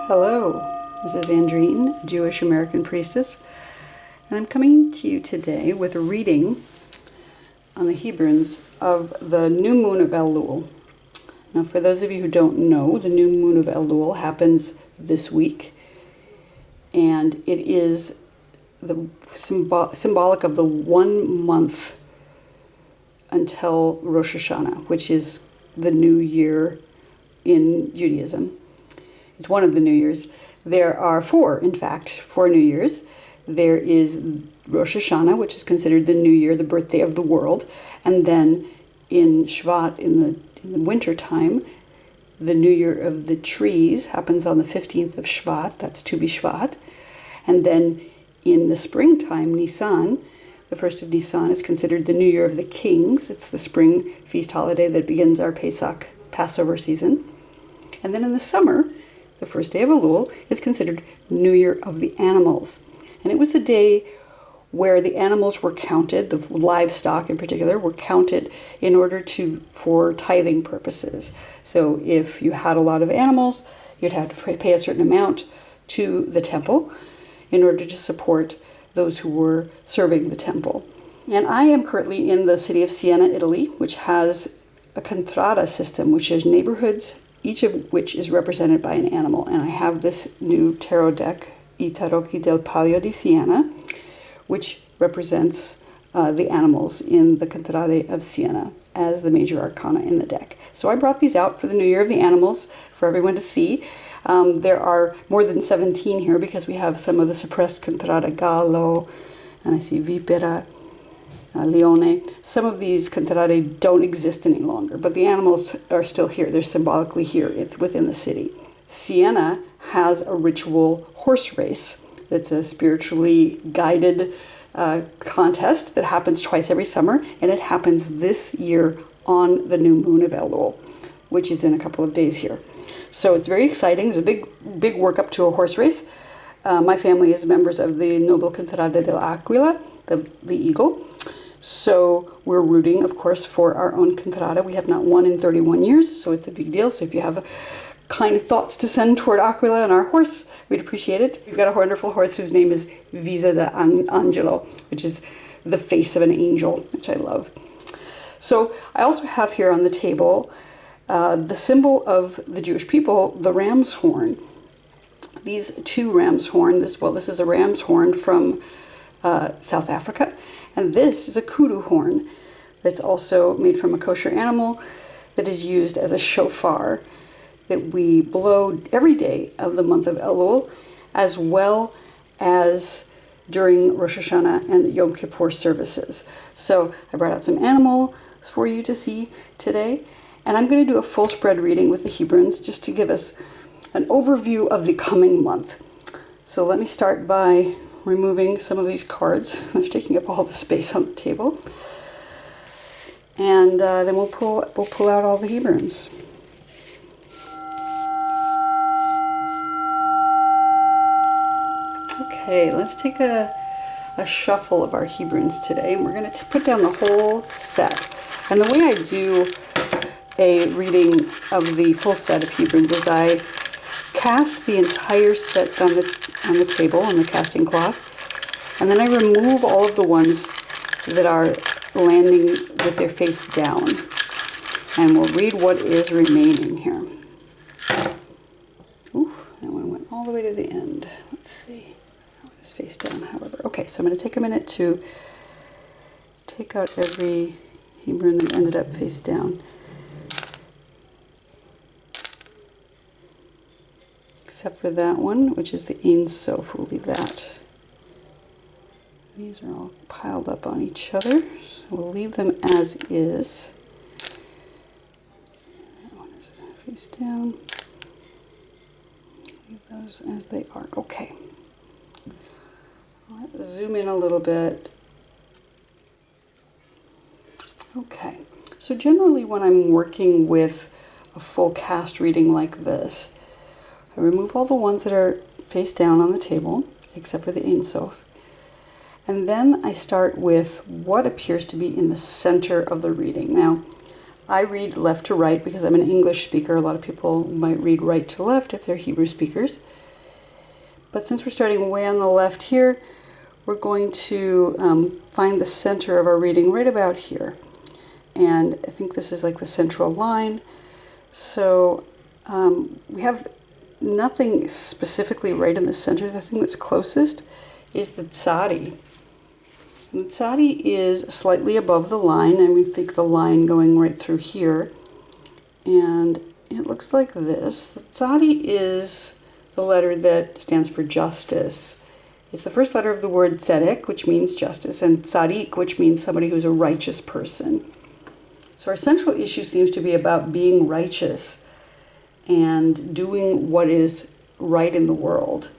Hello, this is Andrine, a Jewish American priestess, and I'm coming to you today with a reading on the Hebrunes of the new moon of Elul. Now, for those of you who don't know, the new moon of Elul happens this week, and it is the symbolic of the 1 month until Rosh Hashanah, which is the new year in Judaism. It's one of the New Years. There are four New Years. There is Rosh Hashanah, which is considered the New Year, the birthday of the world. And then in Shvat, in the winter time, the New Year of the trees happens on the 15th of Shvat. That's Tu B'Shvat. And then in the springtime, Nisan, the first of Nisan, is considered the New Year of the Kings. It's the spring feast holiday that begins our Pesach, Passover season. And then in the summer, the first day of Elul is considered New Year of the Animals. And it was the day where the animals were counted, the livestock in particular, were counted in order for tithing purposes. So if you had a lot of animals, you'd have to pay a certain amount to the temple in order to support those who were serving the temple. And I am currently in the city of Siena, Italy, which has a contrada system, which is neighborhoods, each of which is represented by an animal. And I have this new tarot deck, I Tarocchi del Palio di Siena, which represents the animals in the Contrade of Siena as the major arcana in the deck. So I brought these out for the New Year of the Animals for everyone to see. There are more than 17 here because we have some of the suppressed Contrada Gallo, and I see Vipera, Leone. Some of these Contrade don't exist any longer, but the animals are still here. They're symbolically here within the city. Siena has a ritual horse race that's a spiritually guided contest that happens twice every summer, and it happens this year on the new moon of Elul, which is in a couple of days here. So it's very exciting. There's a big work up to a horse race. My family is members of the Noble Contrada dell'Aquila, the eagle. So we're rooting, of course, for our own Contrada. We have not won in 31 years, so it's a big deal. So if you have kind thoughts to send toward Aquila and our horse, we'd appreciate it. We've got a wonderful horse whose name is Visa d'Angelo, which is the face of an angel, which I love. So I also have here on the table the symbol of the Jewish people, the ram's horn. These two ram's horn, this is a ram's horn from South Africa, and this is a kudu horn that's also made from a kosher animal that is used as a shofar that we blow every day of the month of Elul, as well as during Rosh Hashanah and Yom Kippur services. So I brought out some animals for you to see today, and I'm going to do a full spread reading with the Hebrunes just to give us an overview of the coming month. So let me start by removing some of these cards. They're taking up all the space on the table. And then we'll pull out all the Hebrunes. Okay, let's take a shuffle of our Hebrunes today, and we're going to put down the whole set. And the way I do a reading of the full set of Hebrunes is I cast the entire set on the table, on the casting cloth, and then I remove all of the ones that are landing with their face down. And we'll read what is remaining here. Oof, that one went all the way to the end. Let's see. It's face down, however. Okay, so I'm going to take a minute to take out every Hebrew that ended up face down. Except for that one, which is the Ein Sof. We'll leave that. These are all piled up on each other. So we'll leave them as is. That one is face down. Leave those as they are. Okay. Let's zoom in a little bit. Okay. So generally when I'm working with a full cast reading like this, I remove all the ones that are face down on the table, except for the Ein Sof. And then I start with what appears to be in the center of the reading. Now, I read left to right because I'm an English speaker. A lot of people might read right to left if they're Hebrew speakers. But since we're starting way on the left here, we're going to find the center of our reading right about here. And I think this is like the central line. So we have nothing specifically right in the center. The thing that's closest is the tzadi. And the tzadi is slightly above the line, and we think the line going right through here. And it looks like this. The tzadi is the letter that stands for justice. It's the first letter of the word tzedek, which means justice, and tzadik, which means somebody who's a righteous person. So our central issue seems to be about being righteous and doing what is right in the world.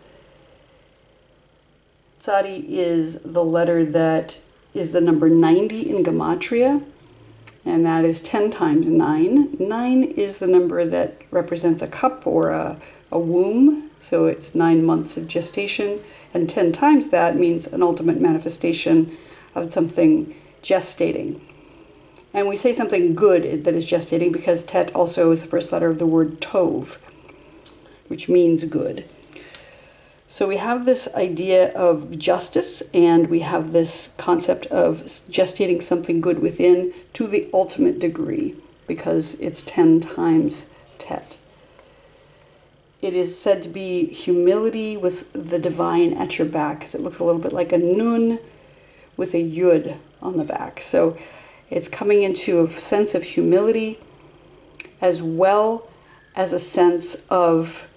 Tzadi is the letter that is the number 90 in Gematria, and that is 10 times 9. 9 is the number that represents a cup or a womb, so it's 9 months of gestation, and 10 times that means an ultimate manifestation of something gestating. And we say something good that is gestating because Tet also is the first letter of the word Tov, which means good. So we have this idea of justice, and we have this concept of gestating something good within to the ultimate degree, because it's 10 times Tet. It is said to be humility with the divine at your back, because it looks a little bit like a nun with a yud on the back. So it's coming into a sense of humility as well as a sense of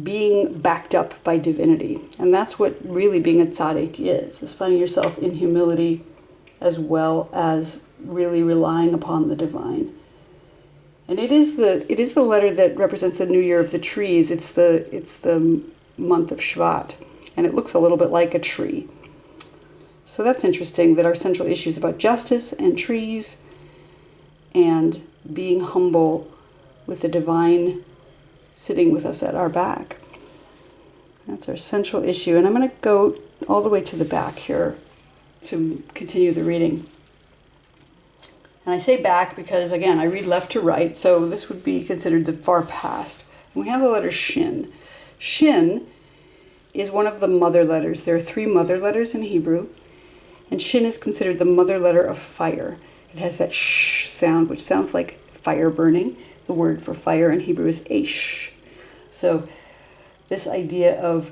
being backed up by divinity. And that's what really being a tzaddik is finding yourself in humility as well as really relying upon the divine. And it is the letter that represents the new year of the trees. It's the month of Shvat, and it looks a little bit like a tree. So that's interesting that our central issue is about justice and trees and being humble with the divine sitting with us at our back. That's our central issue. And I'm going to go all the way to the back here to continue the reading. And I say back because, again, I read left to right, so this would be considered the far past. And we have the letter Shin. Shin is one of the mother letters. There are 3 mother letters in Hebrew. And Shin is considered the mother letter of fire. It has that sh sound, which sounds like fire burning. The word for fire in Hebrew is esh. So this idea of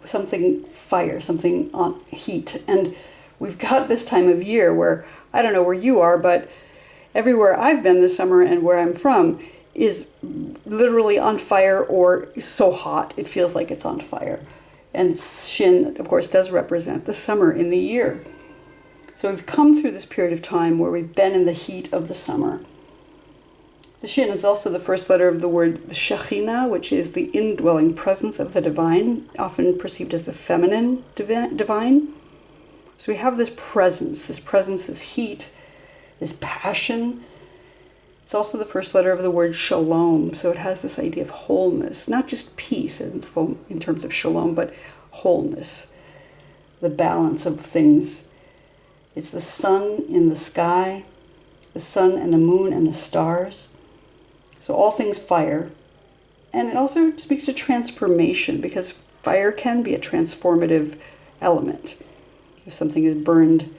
something fire, something on heat. And we've got this time of year where, I don't know where you are, but everywhere I've been this summer and where I'm from is literally on fire or so hot it feels like it's on fire. And Shin, of course, does represent the summer in the year. So we've come through this period of time where we've been in the heat of the summer. The Shin is also the first letter of the word the Shekhinah, which is the indwelling presence of the divine, often perceived as the feminine divine. So we have this presence, this heat, this passion. It's also the first letter of the word shalom, so it has this idea of wholeness, not just peace in terms of shalom, but wholeness, the balance of things. It's the sun in the sky, the sun and the moon and the stars. So all things fire. And it also speaks to transformation, because fire can be a transformative element. If something is burned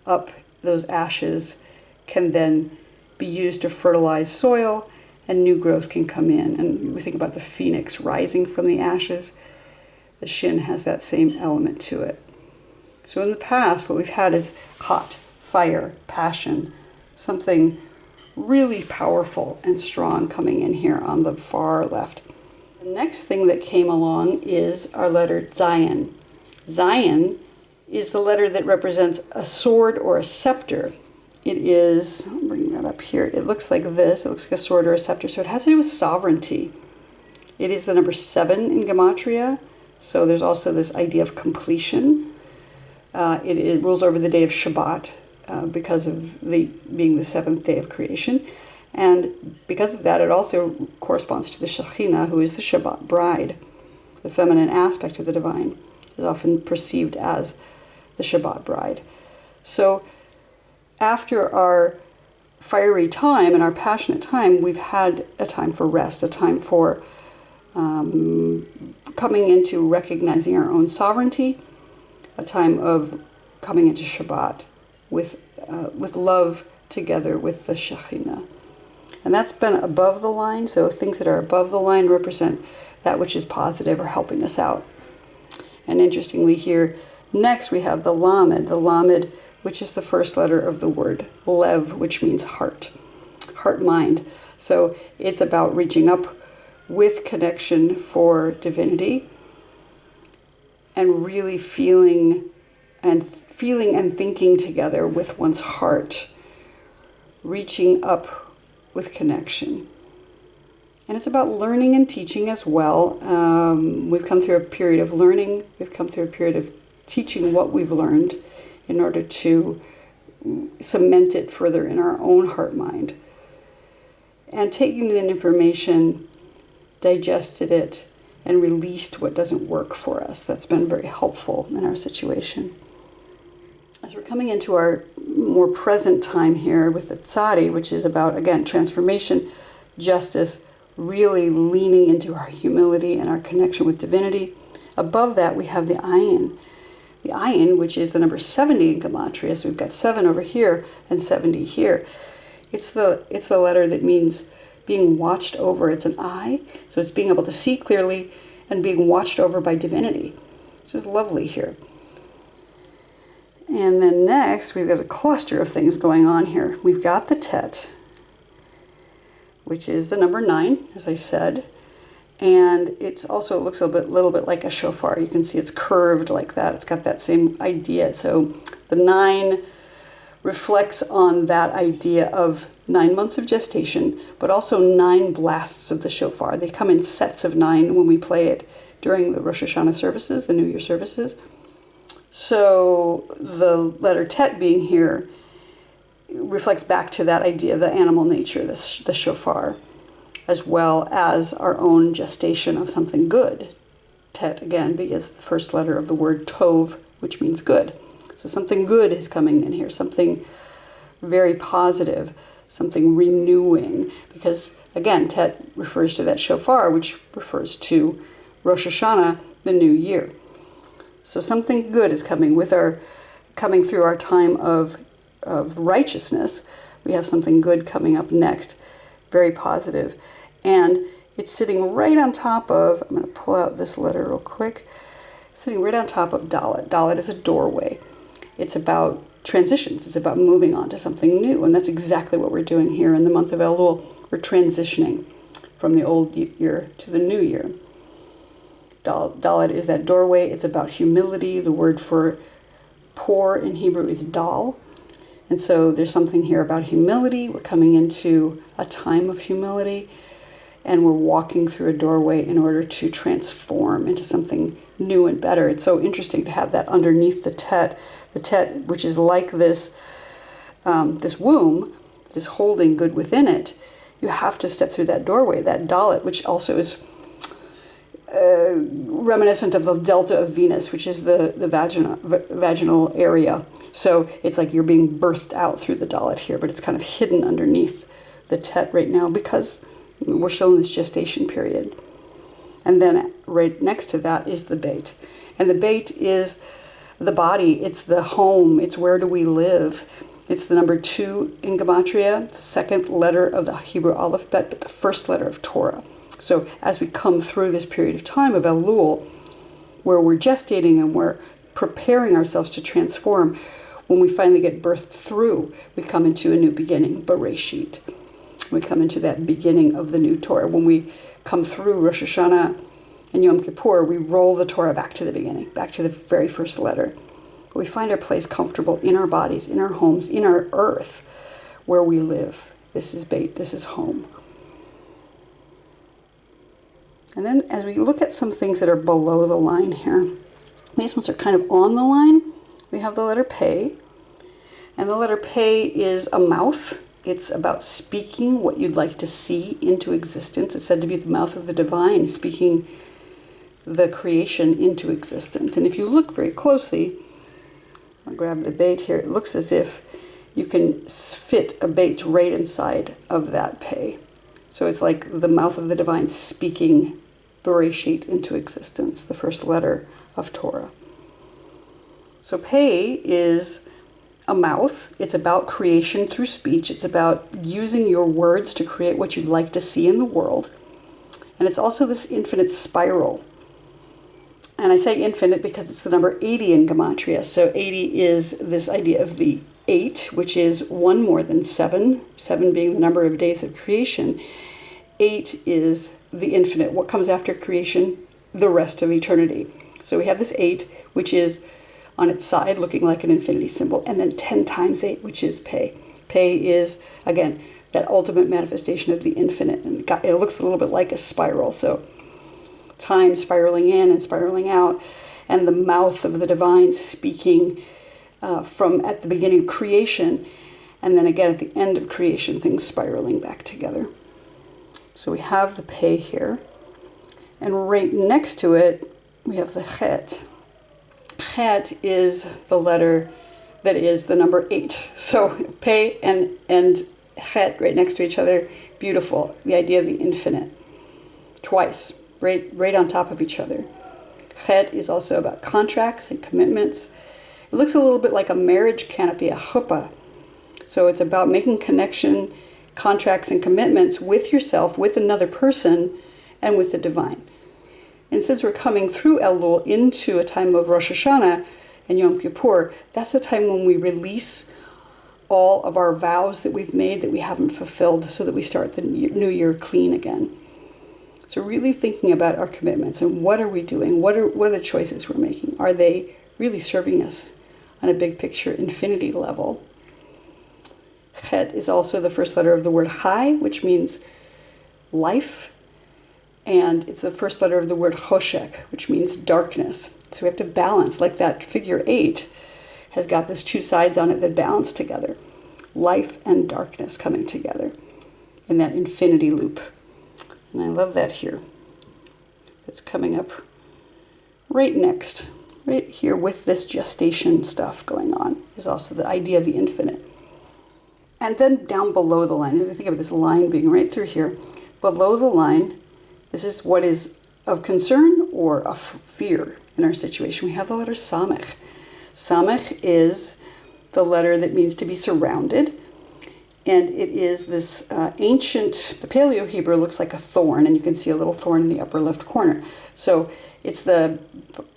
up, those ashes can then be used to fertilize soil and new growth can come in. And we think about the phoenix rising from the ashes. The Shin has that same element to it. So in the past, what we've had is hot, fire, passion, something really powerful and strong coming in here on the far left. The next thing that came along is our letter Zayin. Zayin is the letter that represents a sword or a scepter. It is, I'll bring that up here, it looks like this, it looks like a sword or a scepter, so it has to do with sovereignty. It is the number 7 in Gematria, so there's also this idea of completion. It rules over the day of Shabbat because of being the 7th day of creation. And because of that, it also corresponds to the Shekhinah, who is the Shabbat bride. The feminine aspect of the divine is often perceived as the Shabbat bride. So after our fiery time and our passionate time, we've had a time for rest, a time for coming into recognizing our own sovereignty, a time of coming into Shabbat with love together with the Shekhinah. And that's been above the line, so things that are above the line represent that which is positive or helping us out. And interestingly here, next we have the Lamed, which is the first letter of the word Lev, which means heart, mind. So it's about reaching up with connection for divinity and really feeling and thinking together with one's heart, reaching up with connection. And it's about learning and teaching as well. We've come through a period of learning. We've come through a period of teaching what we've learned in order to cement it further in our own heart mind. And taking in information, digested it, and released what doesn't work for us. That's been very helpful in our situation. As we're coming into our more present time here with the Tzadi, which is about, again, transformation, justice, really leaning into our humility and our connection with divinity. Above that, we have the Ayin. The Ayin, which is the number 70 in Gematria, so we've got 7 over here and 70 here. It's the letter that means being watched over. It's an eye, so it's being able to see clearly and being watched over by divinity. It's just lovely here. And then next, we've got a cluster of things going on here. We've got the Tet, which is the number 9, as I said. And it looks a little bit like a shofar. You can see it's curved like that. It's got that same idea. So the 9 reflects on that idea of 9 months of gestation, but also 9 blasts of the shofar. They come in sets of 9 when we play it during the Rosh Hashanah services, the New Year services. So the letter Tet being here reflects back to that idea of the animal nature, the shofar, as well as our own gestation of something good. Tet, again, is the first letter of the word Tov, which means good. So something good is coming in here, something very positive, something renewing, because, again, Tet refers to that shofar, which refers to Rosh Hashanah, the new year. So something good is coming through our time of righteousness. We have something good coming up next, very positive. And it's sitting right on top of, I'm going to pull out this letter real quick, sitting right on top of Dalet. Dalet is a doorway. It's about transitions. It's about moving on to something new. And that's exactly what we're doing here in the month of Elul. We're transitioning from the old year to the new year. Dalet is that doorway. It's about humility. The word for poor in Hebrew is dal. And so there's something here about humility. We're coming into a time of humility, and we're walking through a doorway in order to transform into something new and better. It's so interesting to have that underneath the Tet, which is like this, this womb that is holding good within it. You have to step through that doorway, that Dalet, which also is reminiscent of the delta of Venus, which is the vaginal area. So it's like you're being birthed out through the Dalet here, but it's kind of hidden underneath the Tet right now because we're still in this gestation period. And then right next to that is the Beit. And the Beit is the body, it's the home, it's where do we live. It's the number 2 in Gematria, the second letter of the Hebrew alphabet, but the first letter of Torah. So as we come through this period of time of Elul, where we're gestating and we're preparing ourselves to transform, when we finally get birthed through, we come into a new beginning, Bereshit. We come into that beginning of the new Torah. When we come through Rosh Hashanah and Yom Kippur, we roll the Torah back to the beginning, back to the very first letter. But we find our place comfortable in our bodies, in our homes, in our earth, where we live. This is Beit, this is home. And then as we look at some things that are below the line here, these ones are kind of on the line. We have the letter Pei, and the letter Pei is a mouth. It's about speaking what you'd like to see into existence. It's said to be the mouth of the divine, speaking the creation into existence. And if you look very closely, I'll grab the Beit here, it looks as if you can fit a Beit right inside of that Pei. So it's like the mouth of the divine speaking Bereshit, into existence, the first letter of Torah. So Pei is a mouth. It's about creation through speech. It's about using your words to create what you'd like to see in the world. And it's also this infinite spiral. And I say infinite because it's the number 80 in Gematria. So 80 is this idea of the 8, which is 1 more than 7, 7 being the number of days of creation. 8 is the infinite. What comes after creation? The rest of eternity. So we have this 8, which is on its side looking like an infinity symbol, and then 10 times 8, which is Pei. Pei is, again, that ultimate manifestation of the infinite. And it looks a little bit like a spiral. So time spiraling in and spiraling out, and the mouth of the divine speaking from at the beginning of creation, and then again at the end of creation, things spiraling back together. So we have the Pei here, and right next to it we have the Chet. Chet is the letter that is the number 8. So Pei and Chet right next to each other, beautiful. The idea of the infinite, twice. Right on top of each other. Chet is also about contracts and commitments. It looks a little bit like a marriage canopy, a chuppah. So it's about making connection, contracts, and commitments with yourself, with another person, and with the divine. And since we're coming through Elul into a time of Rosh Hashanah and Yom Kippur, that's the time when we release all of our vows that we've made that we haven't fulfilled, so that we start the new year clean again. So really thinking about our commitments and what are we doing? What are the choices we're making? Are they really serving us on a big picture infinity level? Chet is also the first letter of the word Chai, which means life. And it's the first letter of the word Choshek, which means darkness. So we have to balance, like that figure 8 has got those two sides on it that balance together. Life and darkness coming together in that infinity loop. And I love that here. It's coming up right next, right here with this gestation stuff going on, is also the idea of the infinite. And then down below the line, if you think of this line being right through here, below the line, this is what is of concern or of fear in our situation. We have the letter Samech. Samech is the letter that means to be surrounded. And it is this ancient, the Paleo Hebrew looks like a thorn, and you can see a little thorn in the upper left corner. So it's the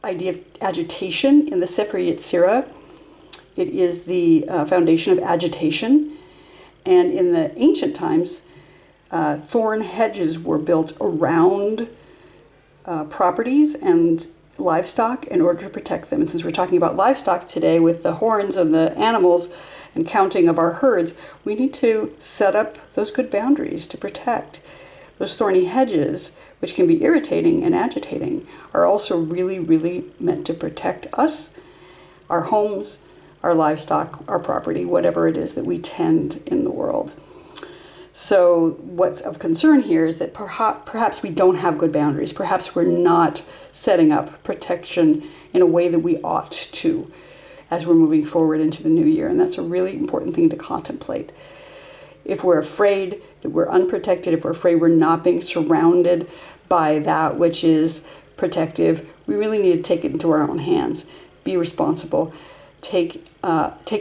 idea of agitation in the Sefer Yetzirah. It is the foundation of agitation. And in the ancient times, thorn hedges were built around properties and livestock in order to protect them. And since we're talking about livestock today with the horns and the animals, and counting of our herds, we need to set up those good boundaries to protect. Those thorny hedges, which can be irritating and agitating, are also really, really meant to protect us, our homes, our livestock, our property, whatever it is that we tend in the world. So what's of concern here is that perhaps we don't have good boundaries. Perhaps we're not setting up protection in a way that we ought to, as we're moving forward into the new year. And that's a really important thing to contemplate. If we're afraid that we're unprotected, if we're afraid we're not being surrounded by that which is protective, we really need to take it into our own hands. Be responsible. Take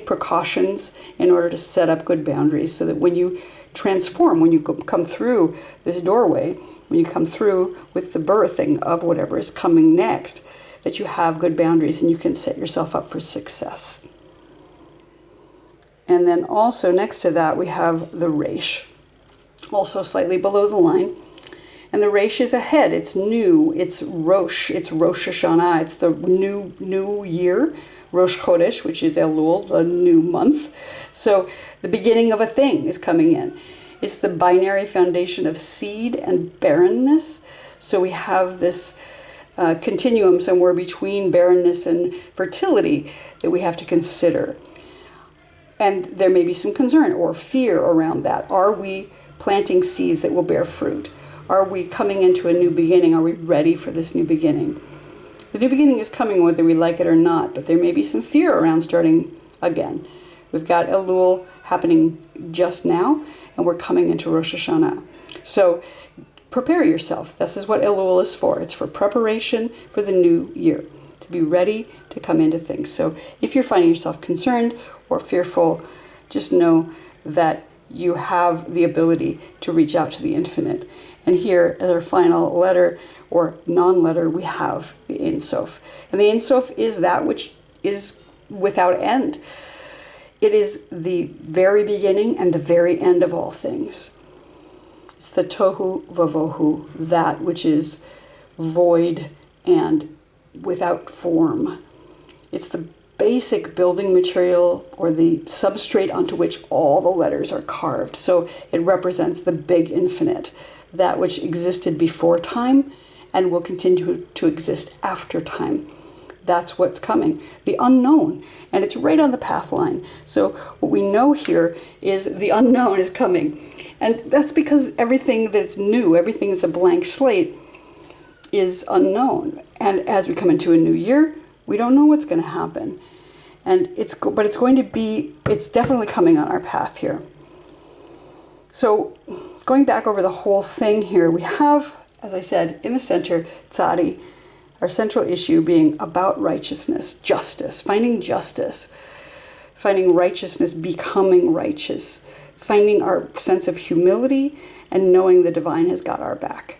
precautions in order to set up good boundaries, so that when you transform, when you come through this doorway, when you come through with the birthing of whatever is coming next, that you have good boundaries and you can set yourself up for success. And then also next to that we have the Reish, also slightly below the line. And the Reish is ahead. It's new. It's Rosh. It's Rosh Hashanah. It's the new year, Rosh Chodesh, which is Elul, the new month. So the beginning of a thing is coming in. It's the binary foundation of seed and barrenness. So we have this continuum somewhere between barrenness and fertility that we have to consider. And there may be some concern or fear around that. Are we planting seeds that will bear fruit? Are we coming into a new beginning? Are we ready for this new beginning? The new beginning is coming whether we like it or not, but there may be some fear around starting again. We've got Elul happening just now, and we're coming into Rosh Hashanah. So prepare yourself. This is what Elul is for. It's for preparation for the new year, to be ready to come into things. So if you're finding yourself concerned or fearful, just know that you have the ability to reach out to the infinite. And here, as our final letter or non-letter, we have the Ein Sof. And the Ein Sof is that which is without end. It is the very beginning and the very end of all things. It's the tohu vavohu, that which is void and without form. It's the basic building material or the substrate onto which all the letters are carved. So it represents the big infinite, that which existed before time and will continue to exist after time. That's what's coming, the unknown, and it's right on the path line. So what we know here is the unknown is coming, and that's because everything that's new, everything that's a blank slate, is unknown. And as we come into a new year, we don't know what's going to happen, and it's definitely coming on our path here. So going back over the whole thing here, we have, as I said, in the center, tzadi, our central issue being about righteousness, justice, finding righteousness, becoming righteous, finding our sense of humility and knowing the divine has got our back.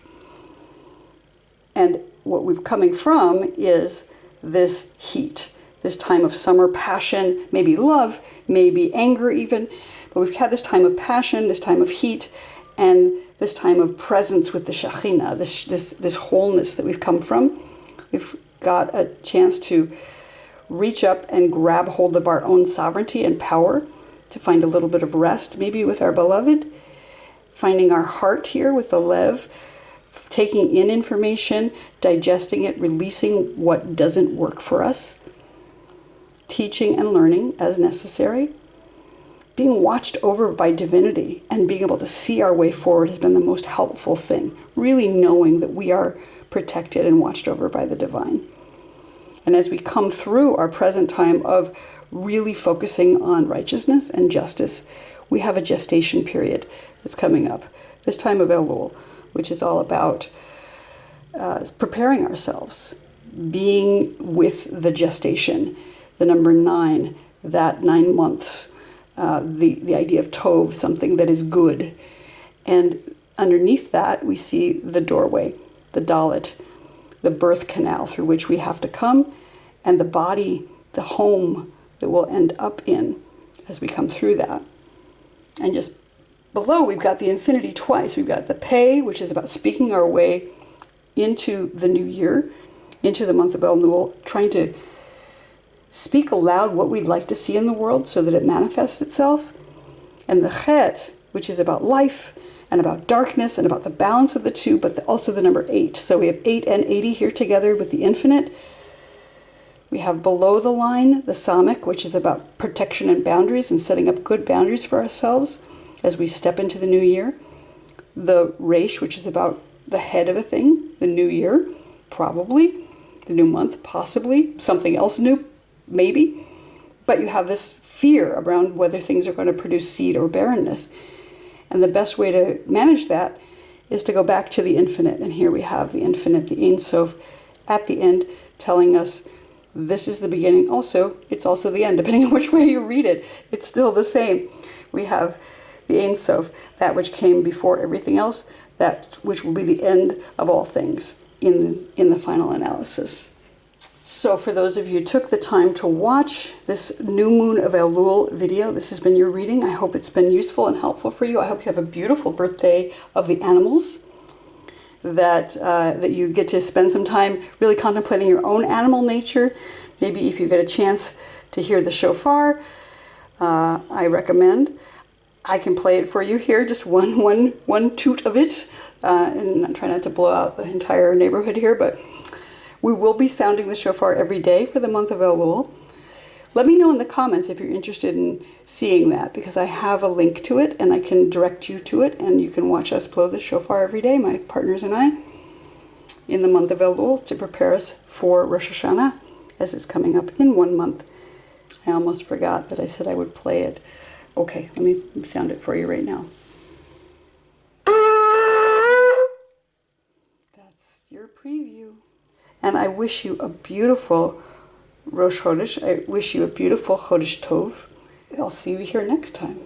And what we're coming from is this heat, this time of summer passion, maybe love, maybe anger even, but we've had this time of passion, this time of heat, and this time of presence with the Shekhinah, this wholeness that we've come from. We've got a chance to reach up and grab hold of our own sovereignty and power, to find a little bit of rest, maybe with our beloved, finding our heart here with the lev, taking in information, digesting it, releasing what doesn't work for us, teaching and learning as necessary. Being watched over by divinity and being able to see our way forward has been the most helpful thing. Really knowing that we are protected and watched over by the divine. And as we come through our present time of really focusing on righteousness and justice, we have a gestation period that's coming up. This time of Elul, which is all about preparing ourselves, being with the gestation, the number 9, that 9 months, the idea of tov, something that is good. And underneath that, we see the doorway, the dalit, the birth canal through which we have to come, and the body, the home that we'll end up in as we come through that. And just below, we've got the infinity twice. We've got the pei, which is about speaking our way into the new year, into the month of Elul, trying to speak aloud what we'd like to see in the world so that it manifests itself. And the chet, which is about life and about darkness and about the balance of the two, but also the number 8. So we have 8 and 80 here together with the infinite. We have below the line the samik, which is about protection and boundaries and setting up good boundaries for ourselves as we step into the new year. The resh, which is about the head of a thing, the new year, probably, the new month, possibly, something else new, maybe. But you have this fear around whether things are going to produce seed or barrenness. And the best way to manage that is to go back to the infinite. And here we have the infinite, the Ein Sof, at the end, telling us this is the beginning. Also, it's also the end, depending on which way you read it. It's still the same. We have the Ein Sof, that which came before everything else, that which will be the end of all things in the final analysis. So for those of you who took the time to watch this New Moon of Elul video, this has been your reading. I hope it's been useful and helpful for you. I hope you have a beautiful birthday of the animals, that you get to spend some time really contemplating your own animal nature. Maybe if you get a chance to hear the shofar, I recommend. I can play it for you here, just one toot of it, and I'm trying not to blow out the entire neighborhood here, but we will be sounding the shofar every day for the month of Elul. Let me know in the comments if you're interested in seeing that, because I have a link to it and I can direct you to it, and you can watch us blow the shofar every day, my partners and I, in the month of Elul, to prepare us for Rosh Hashanah, as it's coming up in 1 month. I almost forgot that I said I would play it. Okay, let me sound it for you right now. That's your preview. And I wish you a beautiful Rosh Chodesh. I wish you a beautiful Chodesh Tov. I'll see you here next time.